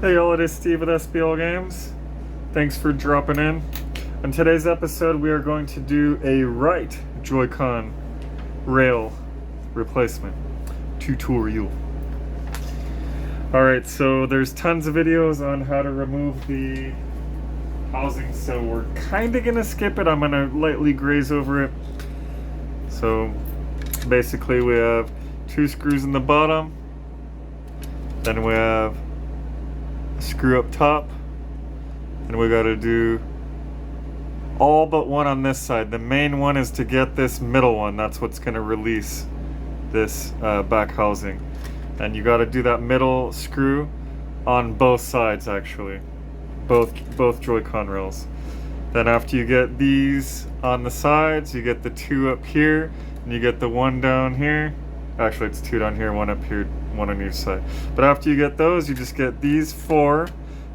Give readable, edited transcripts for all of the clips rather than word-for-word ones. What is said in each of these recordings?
Hey y'all, it is Steve with SBL Games. Thanks for dropping in. On today's episode, we are going to do a right Joy-Con rail replacement tutorial. Alright, so there's tons of videos on how to remove the housing, so we're kind of going to skip it. I'm going to lightly graze over it. So basically we have 2 screws in the bottom, then we have screw up top, and we got to do all but one on this side. The main one is to get this middle one. That's what's going to release this back housing, and you got to do that middle screw on both sides, actually, both Joy-Con rails. Then after you get these on the sides, you get the 2 up here, and you get the 1 down here. Actually, it's 2 down here, 1 up here, 1 on each side. But after you get those, you just get these 4,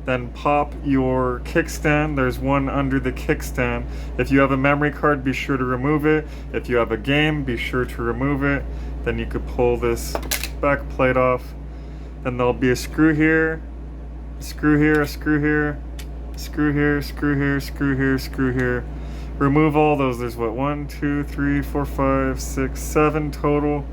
then pop your kickstand. There's 1 under the kickstand. If you have a memory card, be sure to remove it. If you have a game, be sure to remove it. Then you could pull this back plate off. Then there'll be a screw here, a screw here, a screw here, screw here, screw here, screw here, screw here. Remove all those. There's what, 1, 2, 3, 4, 5, 6, 7 total.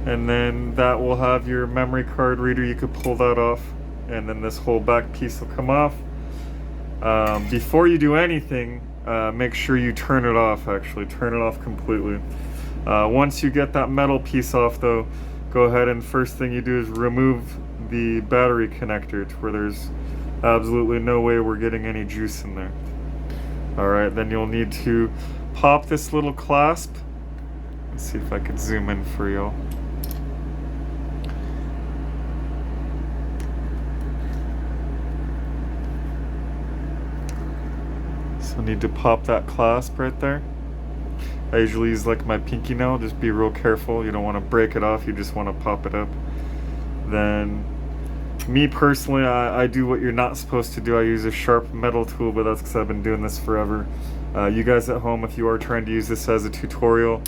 And then that will have your memory card reader. You could pull that off, and then this whole back piece will come off. Before you do anything, make sure you turn it off. Actually, turn it off completely. Once you get that metal piece off, though, go ahead and first thing you do is remove the battery connector to where there's absolutely no way we're getting any juice in there. Alright, then you'll need to pop this little clasp. Let's see if I can zoom in for y'all. So I need to pop that clasp right there. I usually use like my pinky nail. Just be real careful. You don't want to break it off. You just want to pop it up. Then, me personally, I do what you're not supposed to do. I use a sharp metal tool, but that's because I've been doing this forever. You guys at home, if you are trying to use this as a tutorial,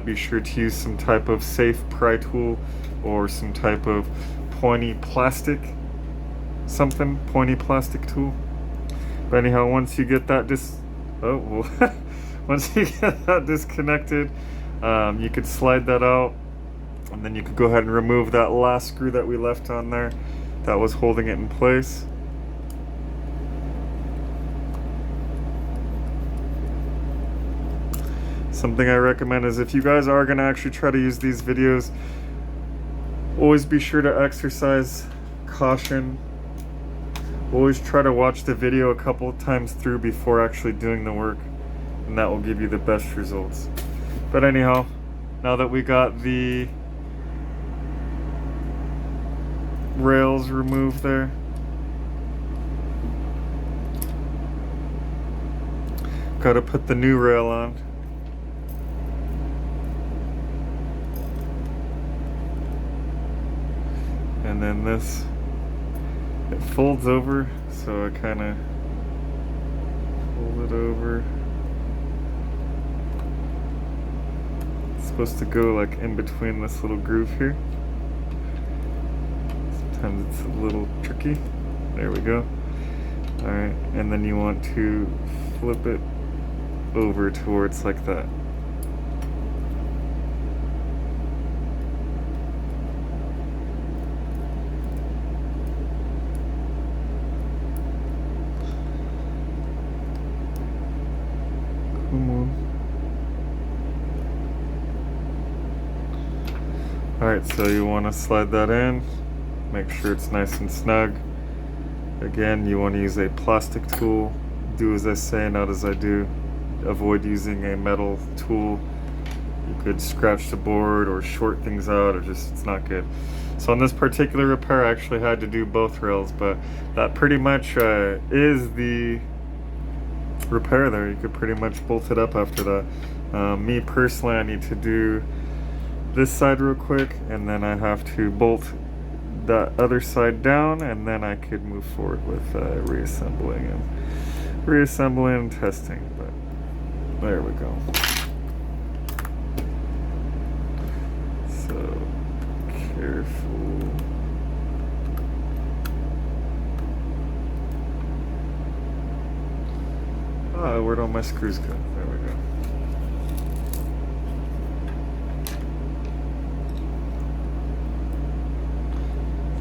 be sure to use some type of safe pry tool or some type of pointy plastic tool. But anyhow, once you get that once you get that disconnected, you could slide that out, and then you could go ahead and remove that last screw that we left on there that was holding it in place. Something I recommend is if you guys are going to actually try to use these videos, always be sure to exercise caution. Always try to watch the video a couple of times through before actually doing the work, and that will give you the best results. But anyhow, now that we got the rails removed there, gotta put the new rail on. And then this, it folds over, so I kind of fold it over. It's supposed to go like in between this little groove here. Sometimes it's a little tricky. There we go. Alright, and then you want to flip it over towards like that. Alright, so you want to slide that in, make sure it's nice and snug. Again, you want to use a plastic tool. Do as I say, not as I do. Avoid using a metal tool. You could scratch the board or short things out, or just, it's not good. So on this particular repair, I actually had to do both rails, but that pretty much is the repair there. You could pretty much bolt it up after that. Me personally, I need to do this side real quick, and then I have to bolt that other side down, and then I could move forward with reassembling and testing. But there we go. So careful. where'd all my screws go? There we go.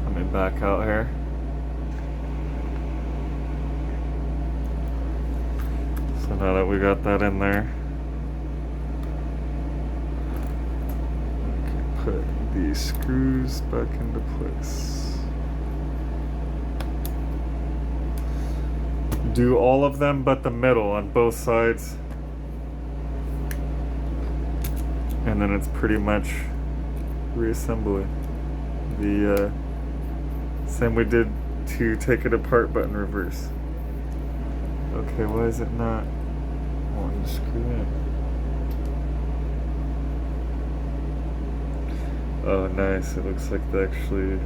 Let me back out here. So now that we got that in there, I can put these screws back into place. Do all of them but the middle on both sides, and then it's pretty much reassembly. The same we did to take it apart but in reverse. Okay, why is it not wanting to screw in? Oh nice, it looks like they actually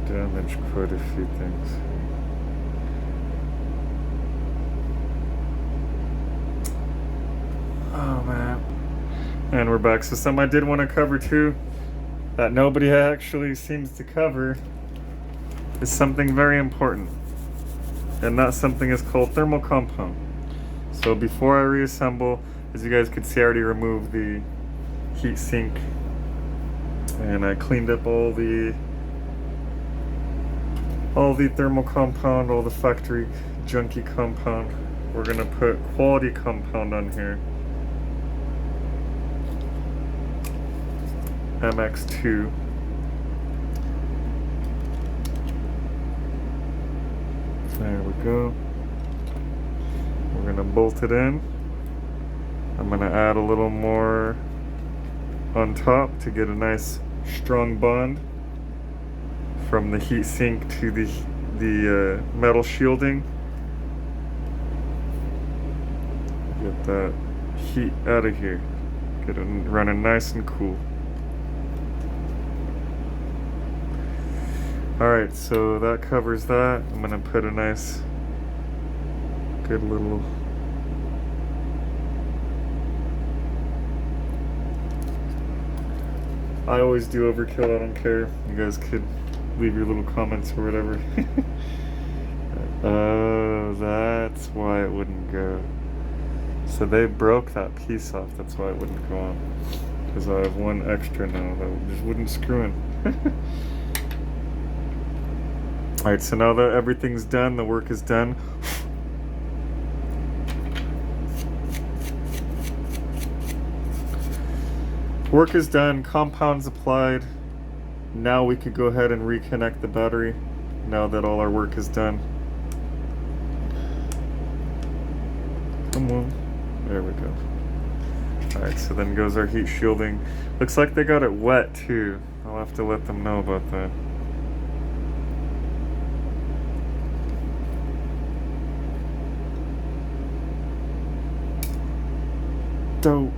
damaged quite a few things. Oh man. And we're back. So something I did want to cover too, that nobody actually seems to cover, is something very important. And that something is called thermal compound. So before I reassemble, as you guys can see, I already removed the heat sink and I cleaned up all the thermal compound, all the factory junky compound. We're gonna put quality compound on here. MX2. There we go. We're gonna bolt it in. I'm gonna add a little more on top to get a nice strong bond from the heat sink to the metal shielding. Get that heat out of here. Get it running nice and cool. Alright, so that covers that. I'm gonna put a nice, good little I always do overkill, I don't care. You guys could leave your little comments or whatever. Oh, that's why it wouldn't go. So they broke that piece off, that's why it wouldn't go on. Because I have one extra now that just wouldn't screw in. Alright, so now that everything's done, the work is done. Work is done, compound's applied. Now we could go ahead and reconnect the battery, now that all our work is done. Come on. There we go. Alright, so then goes our heat shielding. Looks like they got it wet too. I'll have to let them know about that. Dope.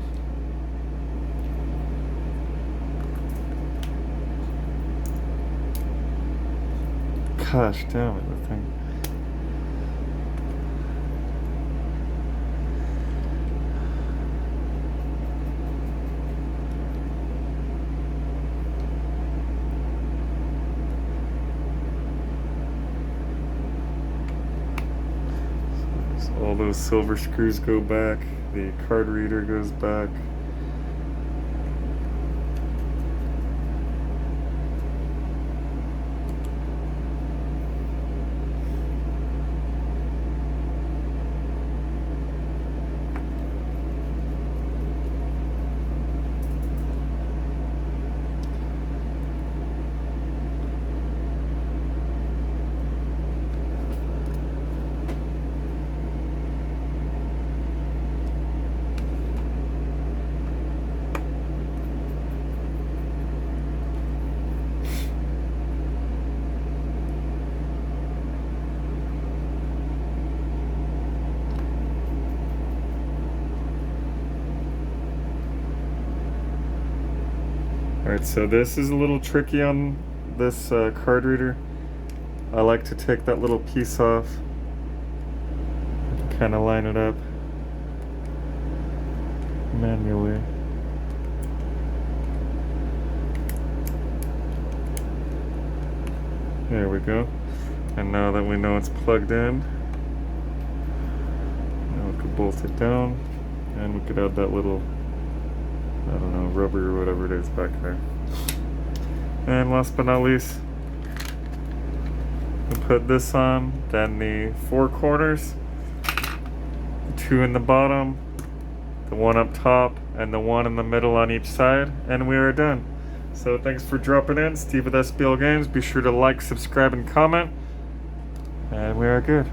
Gosh damn it, the thing. So all those silver screws go back, the card reader goes back. Alright, so this is a little tricky on this card reader. I like to take that little piece off, kind of line it up manually. There we go. And now that we know it's plugged in, could bolt it down, and we could add that little, I don't know, rubber or whatever it is back there. And last but not least, we'll put this on, then the 4 corners, the 2 in the bottom, the 1 up top, and the 1 in the middle on each side, and we are done. So thanks for dropping in, Steve with SBL Games. Be sure to like, subscribe, and comment, and we are good.